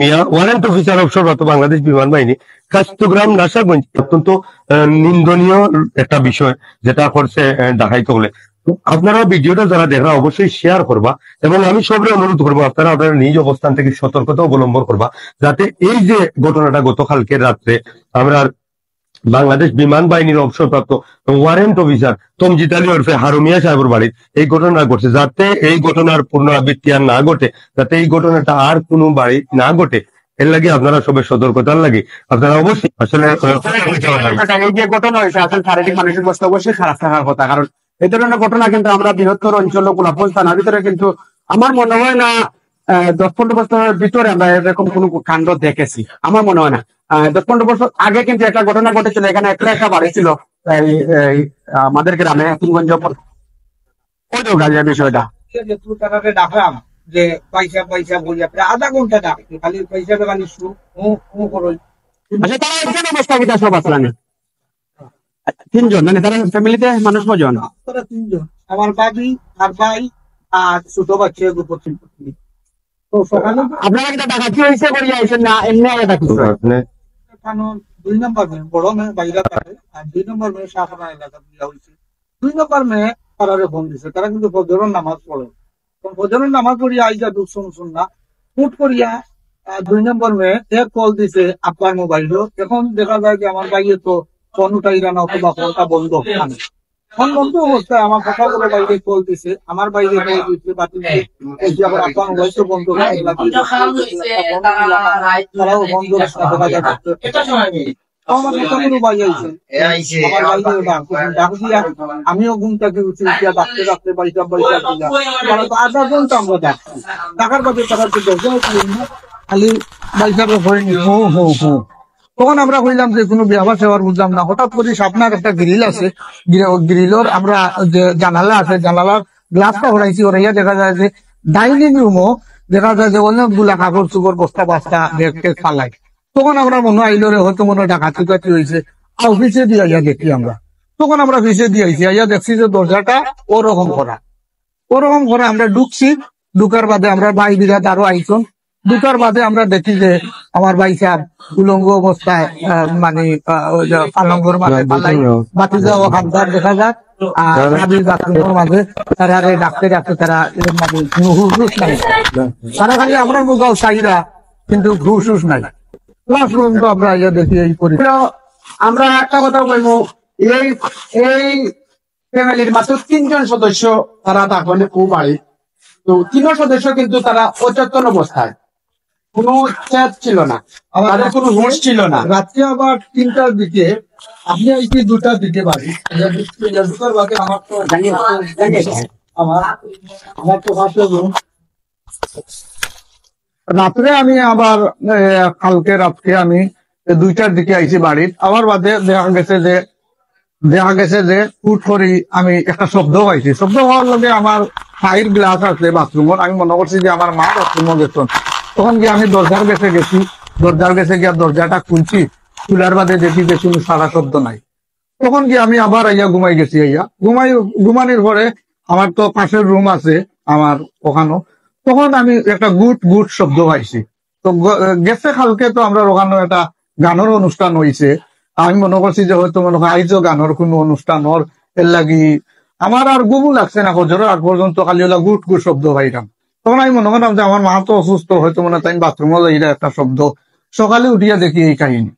মিয়া warrant officer অবসরপ্রাপ্ত বাংলাদেশ বিমান বাহিনী কাস্তগ্রাম নাসাগঞ্জ অত্যন্ত নিন্দনীয় একটা বিষয় যেটা করছে ডাকাইতে হলে। আপনারা ভিডিওটা যারা দেখরা অবশ্যই শেয়ার করবা এবং আমি সবরে অনুরোধ করবো আপনারা আপনারা নিজ অবস্থান থেকে সতর্কতা অবলম্বন করবা, যাতে এই যে ঘটনাটা গতকালকে রাত্রে আমরা বাংলাদেশ বিমান বাহিনীর অবসরপ্রাপ্ত ওয়ারেন্ট অফিসার তমজিদ আলী ওরফে হারুমিয়া সাহেবের বাড়ির এই ঘটনা ঘটছে, যাতে এই ঘটনার পুনরাবৃত্তি আর না ঘটে, যাতে এই ঘটনাটা আর কোনো বাড়ি না ঘটে, এর লাগে আপনারা সবাই সতর্কতার লাগে আপনারা অবশ্যই আসলে এই যে ঘটনা হয়েছে আসলে শারীরিক মানসিক অবস্থা অবশ্যই খারাপ থাকার কথা, কারণ এই ধরনের ঘটনা কিন্তু আমরা বৃহত্তর অঞ্চল গোলাপগঞ্জ থানার ভিতরে কিন্তু আমার মনে হয় না 10-15 বছরের ভিতরে আমরা এরকম কোন কাণ্ড দেখেছি, আমার মনে হয় না। 10-15 বছর আগে কিন্তু একটা ঘটনা ঘটেছিল, এখানে একটা বাড়ি ছিল আমাদের গ্রামে কিংগঞ্জ বিষয়টা ডাকলাম যে পয়সা পয়সা বলিয়া প্রায় আধা ঘন্টা ডাকছি, খালি পয়সা বেগানি করল। আচ্ছা, তারা এখানে অবস্থা কিটা সব আসলাম তিনজন, মানে তারা ফ্যামিলিতে মানুষ কজন? তারা তিনজন, আমার বাবি আর ভাই আর ছোট বাচ্চা তো সকালে আপনারা কিটা ডাকাতি হয়েছে করিয়া আইছেন না এমনি আগে ডাকি? 2 নম্বর মেয়ে বড় মেয়ে বাইরে থাকে, আর 2 নম্বর মেয়ে শাহরা এলাকা বিয়া হয়েছে। 2 নম্বর মেয়ে তারা ফোন দিছে, তারা কিন্তু ফজরের নামাজ পড়ে, ফজরের নামাজ পড়িয়া আইসা দুঃসন শুন না হুট করিয়া 2 নম্বর মেয়ে এক কল দিছে আপনার মোবাইল। এখন দেখা যায় যে আমার বাইরে তো ফোন উঠাইরা না অথবা ফোনটা বন্ধ, ফোন বন্ধ অবস্থায় আমার কথা বলে বাইরে কল দিছে, আমার বাইরে কল দিচ্ছে বাতিল আবার আপনার মোবাইল তো বন্ধ তারাও বন্ধ আমার কোনো ভাই আইছে আমিও ঘুম থেকে উঠে উঠিয়া ডাকতে ডাকতে বাড়িতে আধা ঘন্টা আমরা ডাকছি, ডাকার বাদে তারা খালি বাইসাকে হয়নি হু হু হু। তখন আমরা কইলাম যে কোনো ব্যবহার সেবার বুঝলাম না, হঠাৎ করে আপনার একটা গ্রিল আছে, গ্রিলর আমরা যে জানালা আছে জানালার গ্লাসটা হরাইছি, ওরাইয়া দেখা যায় যে ডাইনিং রুমও দেখা যায় যে অনেকগুলা কাগজ চুগর বস্তা বাস্তা ব্যাগ টেগ ফালাই। তখন আমরা মনে আইলো রে হয়তো মনে ডাকাতি টাতি হয়েছে, অফিসে দিয়ে আইয়া দেখি আমরা। তখন আমরা অফিসে দিয়ে আইছি, আইয়া দেখছি যে দরজাটা ওরকম করা আমরা ঢুকছি, ঢুকার বাদে আমরা ভাই বিরাট আরো আইসন, ঢুকার বাদে আমরা দেখি যে আমার ভাই সাহেব উলঙ্গ অবস্থায় মানে পালঙ্গর মাঝে বাতি যাওয়া হামদার দেখা যায়, আর বাথরুমের মাঝে তারা ডাকতে ডাকতে তারা মানে হুস নাই, তারা খালি আমরা মুগাও চাহিদা কিন্তু ঘুষ নাই। ক্লাসরুম তো আমরা দেখি এই করি। আমরা একটা কথা বলবো, এই ফ্যামিলির মাত্র 3 জন সদস্য তারা তখন খুব বাড়ি, তো 3 সদস্য কিন্তু তারা অচেতন অবস্থায়, কোনো চেত ছিল না, তাদের কোনো হুঁশ ছিল না। রাত্রে আবার 3টার দিকে আমি আইছি 2টার দিকে বাড়ি, ঢুকার বাদে আমার তো রাত্রে আমি আবার কালকে রাত্রে আমি 2টার দিকে আইছি বাড়ির, আমার বাদে দেখা গেছে যে হুট করি আমি একটা শব্দ পাইছি, শব্দ হওয়ার লগে আমার ফায়ার গ্লাস আছে বাথরুমের, আমি মনে করছি যে আমার মা বাথরুমে গেছেন। তখন গিয়ে আমি দরজার কাছে গিয়ে দরজাটা খুলছি, খোলার বাদে দেখি যে কোনো সারা শব্দ নাই। তখন গিয়ে আমি আবার আইয়া ঘুমাই গেছি, ঘুমানির পরে আমার তো পাশের রুম আছে আমার ওখানে, তখন আমি একটা গুট শব্দ পাইছি। তো গেছে কালকে তো আমরা ওখানে একটা গানের অনুষ্ঠান হয়েছে, আমি মনে করছি যে হয়তো মনে হয় আইজো গানের কোনো অনুষ্ঠান হর, এর লাগি আমার আর ঘুমও লাগছে না, হজরের আগ পর্যন্ত খালি ওলা গুট শব্দ পাইলাম। তখন আমি মনে করলাম যে আমার মা তো অসুস্থ, হয়তো মনে হয় বাথরুমে যাইরা একটা শব্দ। সকালে উঠিয়া দেখি এই কাহিনী।